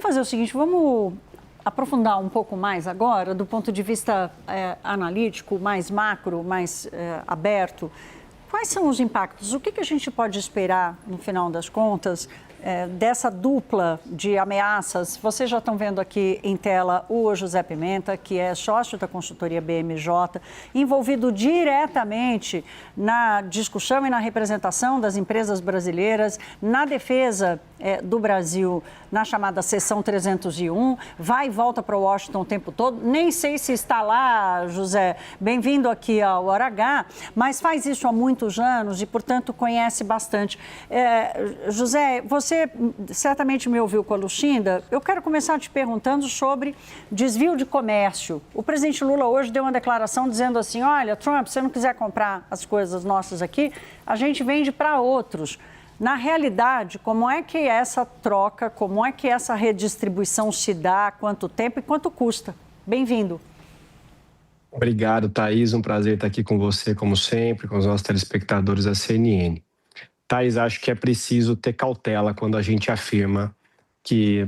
fazer o seguinte, vamos aprofundar um pouco mais agora, do ponto de vista analítico, mais macro, mais aberto. Quais são os impactos? O que a gente pode esperar, no final das contas, dessa dupla de ameaças? Vocês já estão vendo aqui em tela o José Pimenta, que é sócio da consultoria BMJ, envolvido diretamente na discussão e na representação das empresas brasileiras, na defesa do Brasil, na chamada Seção 301, vai e volta para Washington o tempo todo. Nem sei se está lá, José, bem-vindo aqui ao Hora H, mas faz isso há muitos anos e, portanto, conhece bastante. José, você certamente me ouviu com a Lucinda. Eu quero começar te perguntando sobre desvio de comércio. O presidente Lula hoje deu uma declaração dizendo assim, olha, Trump, se você não quiser comprar as coisas nossas aqui, a gente vende para outros. Na realidade, como é que essa troca, como é que essa redistribuição se dá, quanto tempo e quanto custa? Bem-vindo. Obrigado, Thaís. Um prazer estar aqui com você, como sempre, com os nossos telespectadores da CNN. Thaís, acho que é preciso ter cautela quando a gente afirma que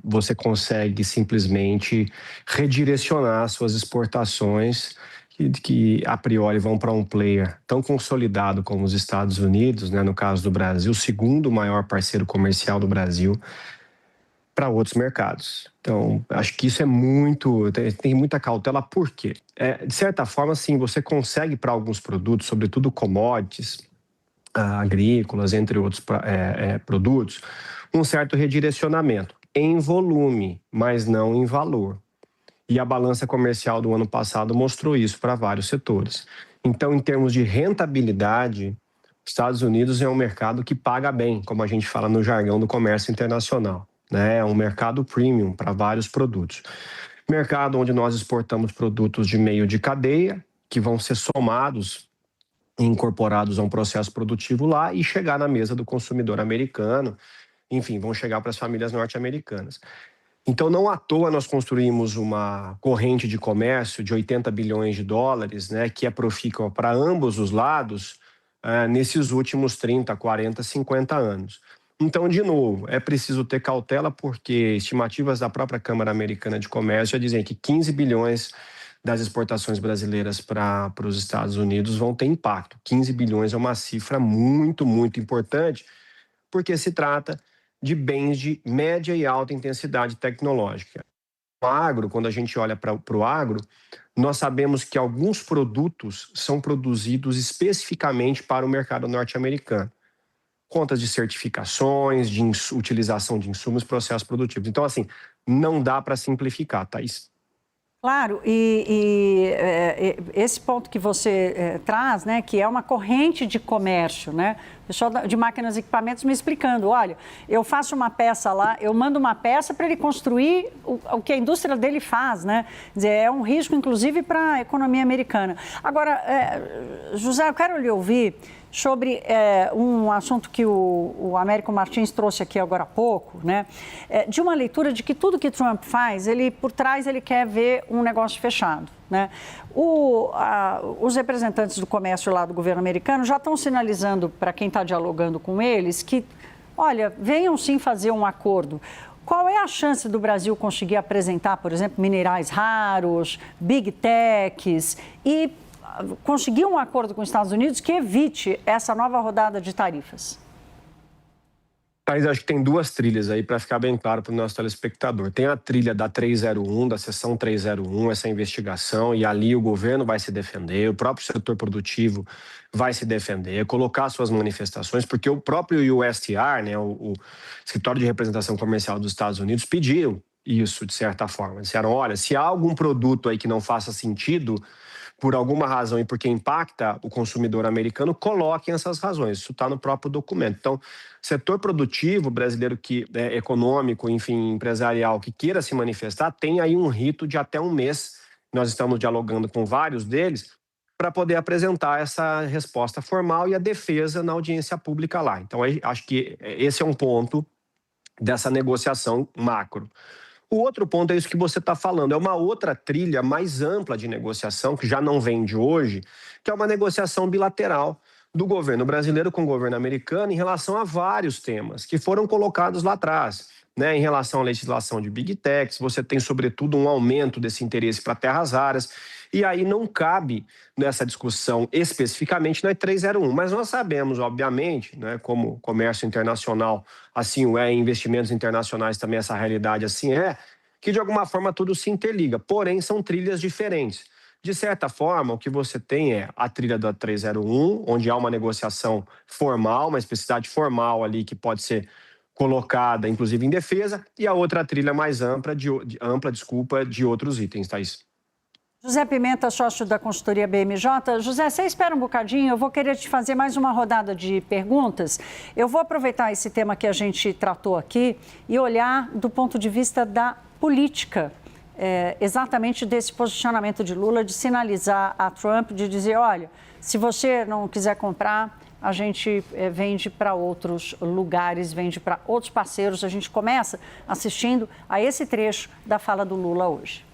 você consegue simplesmente redirecionar suas exportações que a priori vão para um player tão consolidado como os Estados Unidos, né, no caso do Brasil, o segundo maior parceiro comercial do Brasil, para outros mercados. Então, acho que isso tem muita cautela. Por quê? De certa forma, sim, você consegue para alguns produtos, sobretudo commodities, agrícolas, entre outros produtos, um certo redirecionamento em volume, mas não em valor. E a balança comercial do ano passado mostrou isso para vários setores. Então, em termos de rentabilidade, os Estados Unidos é um mercado que paga bem, como a gente fala no jargão do comércio internacional, né? É um mercado premium para vários produtos. Mercado onde nós exportamos produtos de meio de cadeia, que vão ser somados e incorporados a um processo produtivo lá e chegar na mesa do consumidor americano, enfim, vão chegar para as famílias norte-americanas. Então, não à toa nós construímos uma corrente de comércio de 80 bilhões de dólares, né, que é profícua para ambos os lados nesses últimos 30, 40, 50 anos. Então, de novo, é preciso ter cautela porque estimativas da própria Câmara Americana de Comércio já dizem que 15 bilhões das exportações brasileiras para os Estados Unidos vão ter impacto. 15 bilhões é uma cifra muito, muito importante, porque se trata de bens de média e alta intensidade tecnológica. O agro, quando a gente olha para o agro, nós sabemos que alguns produtos são produzidos especificamente para o mercado norte-americano. Contas de certificações, de utilização de insumos, processos produtivos. Então, assim, não dá para simplificar, Thaís. Claro, esse ponto que você traz, né, que é uma corrente de comércio, né? O pessoal de máquinas e equipamentos me explicando, olha, eu faço uma peça lá, eu mando uma peça para ele construir o que a indústria dele faz, né? Quer dizer, é um risco, inclusive, para a economia americana. Agora, José, eu quero lhe ouvir sobre um assunto que o Américo Martins trouxe aqui agora há pouco, né? De uma leitura de que tudo que Trump faz, por trás ele quer ver um negócio fechado, né? Os representantes do comércio lá do governo americano já estão sinalizando para quem está dialogando com eles que, olha, venham sim fazer um acordo. Qual é a chance do Brasil conseguir apresentar, por exemplo, minerais raros, big techs e conseguir um acordo com os Estados Unidos que evite essa nova rodada de tarifas? Mas acho que tem duas trilhas aí para ficar bem claro para o nosso telespectador. Tem a trilha da 301, da seção 301, essa investigação, e ali o governo vai se defender, o próprio setor produtivo vai se defender, colocar suas manifestações, porque o próprio USTR, né, o Escritório de Representação Comercial dos Estados Unidos, pediu isso de certa forma. Disseram, olha, se há algum produto aí que não faça sentido, por alguma razão e porque impacta o consumidor americano, coloquem essas razões. Isso está no próprio documento. Então, setor produtivo brasileiro, econômico, enfim, empresarial, que queira se manifestar, tem aí um rito de até um mês. Nós estamos dialogando com vários deles para poder apresentar essa resposta formal e a defesa na audiência pública lá. Então, acho que esse é um ponto dessa negociação macro. O outro ponto é isso que você está falando, é uma outra trilha mais ampla de negociação, que já não vem de hoje, que é uma negociação bilateral do governo brasileiro com o governo americano em relação a vários temas que foram colocados lá atrás. Em relação à legislação de Big Techs, você tem, sobretudo, um aumento desse interesse para terras raras, e aí não cabe nessa discussão especificamente na 301. Mas nós sabemos, obviamente, como comércio internacional assim o é, investimentos internacionais também essa realidade assim é, que de alguma forma tudo se interliga, porém são trilhas diferentes. De certa forma, o que você tem é a trilha da 301, onde há uma negociação formal, uma especificidade formal ali que pode ser colocada, inclusive, em defesa, e a outra trilha mais ampla, de outros itens, Thaís. José Pimenta, sócio da consultoria BMJ. José, você espera um bocadinho, eu vou querer te fazer mais uma rodada de perguntas. Eu vou aproveitar esse tema que a gente tratou aqui e olhar do ponto de vista da política, exatamente desse posicionamento de Lula, de sinalizar a Trump, de dizer, olha, se você não quiser comprar, a gente vende para outros lugares, vende para outros parceiros. A gente começa assistindo a esse trecho da fala do Lula hoje.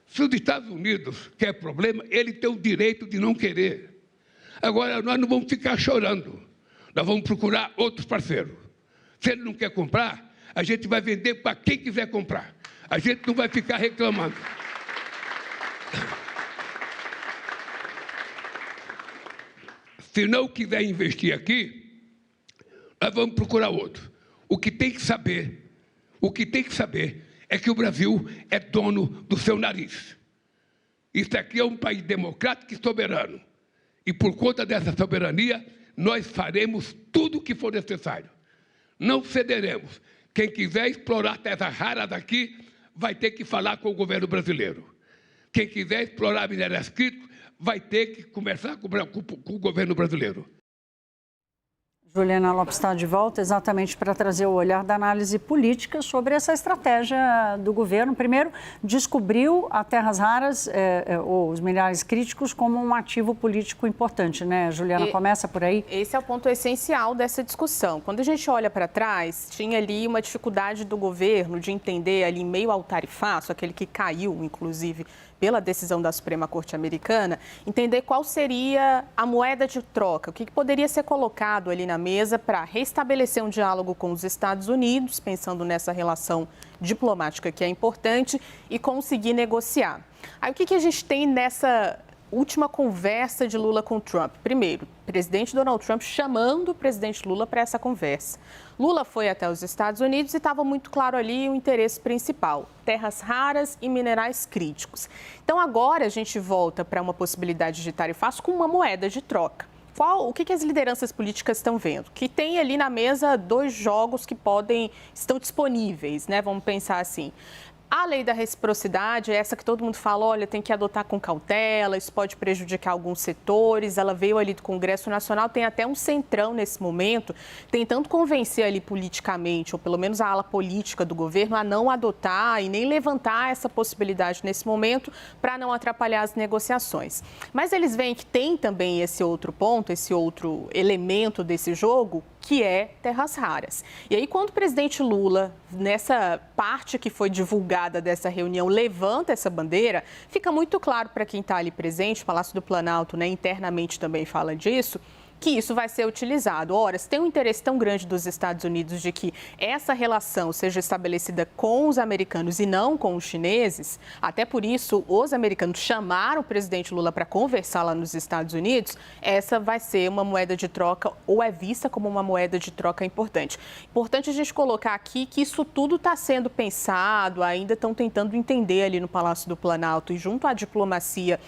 Se os Estados Unidos quer problema, ele tem o direito de não querer. Agora, nós não vamos ficar chorando. Nós vamos procurar outros parceiros. Se ele não quer comprar, a gente vai vender para quem quiser comprar. A gente não vai ficar reclamando. Se não quiser investir aqui, nós vamos procurar outro. O que tem que saber é que o Brasil é dono do seu nariz. Isso aqui é um país democrático e soberano. E por conta dessa soberania, nós faremos tudo o que for necessário. Não cederemos. Quem quiser explorar terras raras aqui, vai ter que falar com o governo brasileiro. Quem quiser explorar minérios críticos, vai ter que conversar com o governo brasileiro. Juliana Lopes está de volta exatamente para trazer o olhar da análise política sobre essa estratégia do governo. Primeiro, descobriu as terras raras, ou os minerais críticos, como um ativo político importante, né? Juliana, começa por aí. Esse é o ponto essencial dessa discussão. Quando a gente olha para trás, tinha ali uma dificuldade do governo de entender ali, em meio ao tarifaço, aquele que caiu, inclusive, pela decisão da Suprema Corte Americana, entender qual seria a moeda de troca, o que poderia ser colocado ali na mesa para restabelecer um diálogo com os Estados Unidos, pensando nessa relação diplomática que é importante, e conseguir negociar. Aí o que a gente tem nessa última conversa de Lula com Trump? Primeiro, o presidente Donald Trump chamando o presidente Lula para essa conversa. Lula foi até os Estados Unidos e estava muito claro ali o interesse principal: terras raras e minerais críticos. Então agora a gente volta para uma possibilidade de tarifaço com uma moeda de troca. O que as lideranças políticas estão vendo? Que tem ali na mesa dois jogos que estão disponíveis, né? Vamos pensar assim. A lei da reciprocidade, essa que todo mundo fala, olha, tem que adotar com cautela, isso pode prejudicar alguns setores. Ela veio ali do Congresso Nacional, tem até um centrão nesse momento, tentando convencer ali politicamente, ou pelo menos a ala política do governo, a não adotar e nem levantar essa possibilidade nesse momento para não atrapalhar as negociações. Mas eles veem que tem também esse outro ponto, esse outro elemento desse jogo, que é terras raras. E aí, quando o presidente Lula, nessa parte que foi divulgada dessa reunião, levanta essa bandeira, fica muito claro para quem está ali presente, o Palácio do Planalto, né, internamente também fala disso, que isso vai ser utilizado. Ora, se tem um interesse tão grande dos Estados Unidos de que essa relação seja estabelecida com os americanos e não com os chineses, até por isso os americanos chamaram o presidente Lula para conversar lá nos Estados Unidos, essa vai ser uma moeda de troca, ou é vista como uma moeda de troca importante. Importante a gente colocar aqui que isso tudo está sendo pensado, ainda estão tentando entender ali no Palácio do Planalto e junto à diplomacia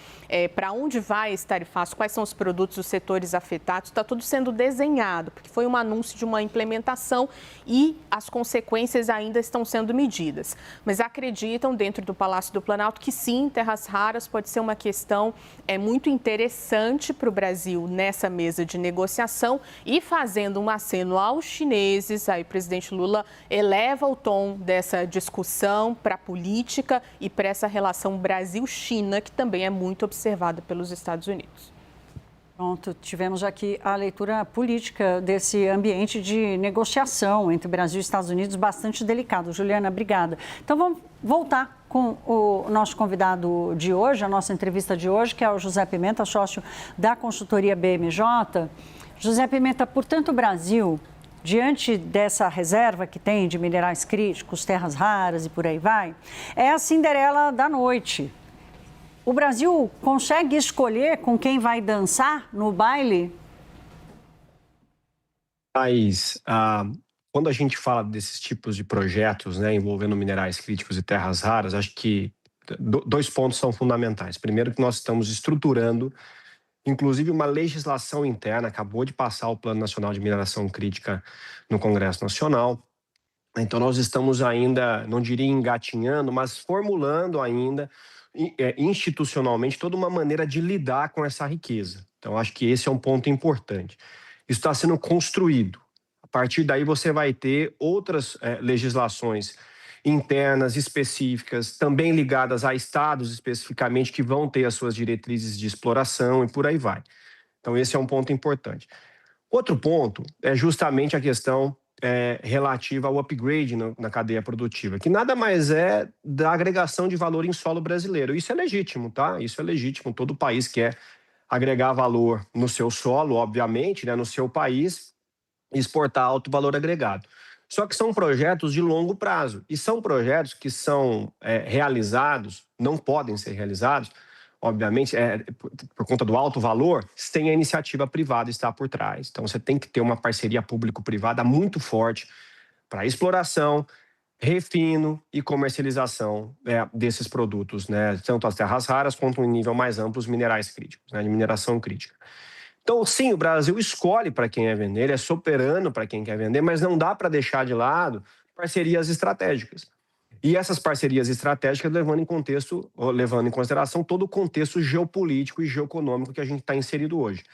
para onde vai esse tarifaço, quais são os produtos, os setores afetados. Está tudo sendo desenhado, porque foi um anúncio de uma implementação e as consequências ainda estão sendo medidas. Mas acreditam dentro do Palácio do Planalto que sim, terras raras pode ser uma questão muito interessante para o Brasil nessa mesa de negociação, e fazendo um aceno aos chineses, aí o presidente Lula eleva o tom dessa discussão para a política e para essa relação Brasil-China, que também é muito observada pelos Estados Unidos. Pronto, tivemos aqui a leitura política desse ambiente de negociação entre Brasil e Estados Unidos bastante delicado. Juliana, obrigada. Então vamos voltar com o nosso convidado de hoje, a nossa entrevista de hoje, que é o José Pimenta, sócio da consultoria BMJ. José Pimenta, portanto, o Brasil, diante dessa reserva que tem de minerais críticos, terras raras e por aí vai, é a Cinderela da noite. O Brasil consegue escolher com quem vai dançar no baile? Thaís, quando a gente fala desses tipos de projetos, né, envolvendo minerais críticos e terras raras, acho que dois pontos são fundamentais. Primeiro, que nós estamos estruturando, inclusive, uma legislação interna, acabou de passar o Plano Nacional de Mineração Crítica no Congresso Nacional. Então, nós estamos ainda, não diria engatinhando, mas formulando ainda institucionalmente toda uma maneira de lidar com essa riqueza. Então, acho que esse é um ponto importante. Isso está sendo construído. A partir daí, você vai ter outras legislações internas específicas, também ligadas a estados especificamente, que vão ter as suas diretrizes de exploração e por aí vai. Então, esse é um ponto importante. Outro ponto é justamente a questão relativa ao upgrade na cadeia produtiva, que nada mais é da agregação de valor em solo brasileiro. Isso é legítimo, tá? Isso é legítimo. Todo país quer agregar valor no seu solo, obviamente, né, no seu país, e exportar alto valor agregado. Só que são projetos de longo prazo, e são projetos que são realizados, não podem ser realizados, obviamente, por conta do alto valor, sem a iniciativa privada estar por trás. Então, você tem que ter uma parceria público-privada muito forte para exploração, refino e comercialização desses produtos, né? Tanto as terras raras quanto, em nível mais amplo, os minerais críticos, né? De mineração crítica. Então, sim, o Brasil escolhe para quem é vender, ele é soberano para quem quer vender, mas não dá para deixar de lado parcerias estratégicas. E essas parcerias estratégicas levando em consideração todo o contexto geopolítico e geoeconômico que a gente está inserido hoje.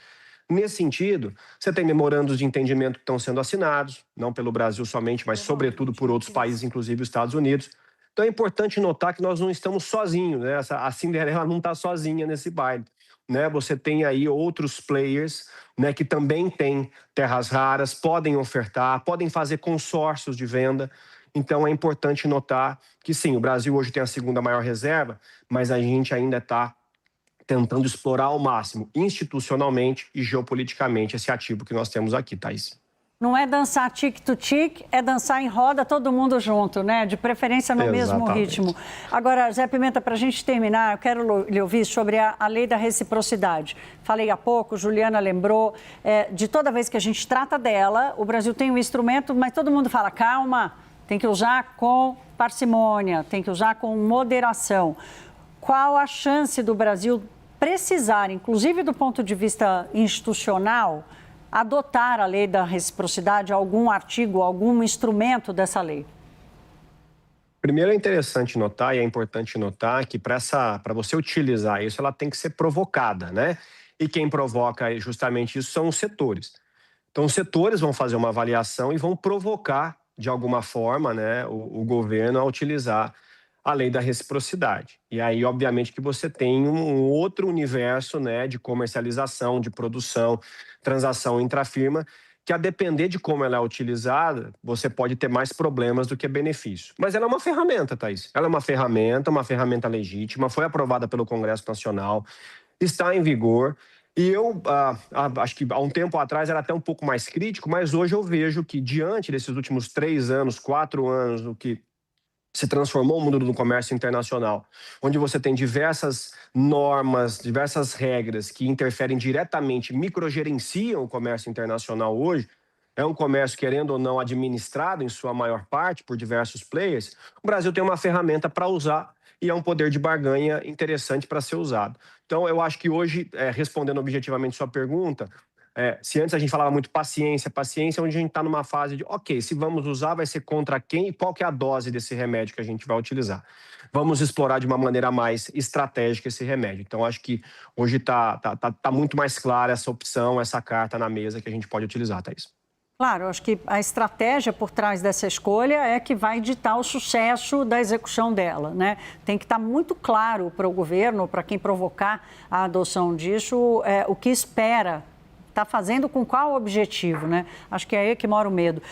Nesse sentido, você tem memorandos de entendimento que estão sendo assinados, não pelo Brasil somente, mas sobretudo por outros países, inclusive os Estados Unidos. Então é importante notar que nós não estamos sozinhos, né? A Cinderela não está sozinha nesse baile, né? Você tem aí outros players, né, que também têm terras raras, podem ofertar, podem fazer consórcios de venda. Então, é importante notar que, sim, o Brasil hoje tem a segunda maior reserva, mas a gente ainda está tentando explorar ao máximo, institucionalmente e geopoliticamente, esse ativo que nós temos aqui, Thaís. Não é dançar tic-to-tic, é dançar em roda todo mundo junto, né? De preferência no mesmo ritmo. Agora, Zé Pimenta, para a gente terminar, eu quero lhe ouvir sobre a lei da reciprocidade. Falei há pouco, Juliana lembrou, de toda vez que a gente trata dela, o Brasil tem um instrumento, mas todo mundo fala, calma, tem que usar com parcimônia, tem que usar com moderação. Qual a chance do Brasil precisar, inclusive do ponto de vista institucional, adotar a lei da reciprocidade, algum artigo, algum instrumento dessa lei? Primeiro, é interessante notar e é importante notar que para você utilizar isso, ela tem que ser provocada, né? E quem provoca justamente isso são os setores. Então, os setores vão fazer uma avaliação e vão provocar, de alguma forma, né, o governo a utilizar a lei da reciprocidade. E aí, obviamente, que você tem um outro universo, né, de comercialização, de produção, transação intrafirma, que a depender de como ela é utilizada, você pode ter mais problemas do que benefício. Mas ela é uma ferramenta, Thaís. Ela é uma ferramenta legítima, foi aprovada pelo Congresso Nacional, está em vigor. E eu acho que há um tempo atrás era até um pouco mais crítico, mas hoje eu vejo que, diante desses últimos 3 anos, 4 anos, o que se transformou o mundo do comércio internacional, onde você tem diversas normas, diversas regras que interferem diretamente, microgerenciam o comércio internacional hoje, é um comércio, querendo ou não, administrado em sua maior parte por diversos players, o Brasil tem uma ferramenta para usar e é um poder de barganha interessante para ser usado. Então, eu acho que hoje, respondendo objetivamente sua pergunta, se antes a gente falava muito paciência, onde a gente está numa fase de, ok, se vamos usar, vai ser contra quem e qual que é a dose desse remédio que a gente vai utilizar. Vamos explorar de uma maneira mais estratégica esse remédio. Então, acho que hoje está muito mais clara essa opção, essa carta na mesa que a gente pode utilizar, Thaís. Claro, acho que a estratégia por trás dessa escolha é que vai ditar o sucesso da execução dela, né? Tem que estar muito claro para o governo, para quem provocar a adoção disso, o que espera, está fazendo com qual objetivo, né? Acho que é aí que mora o medo.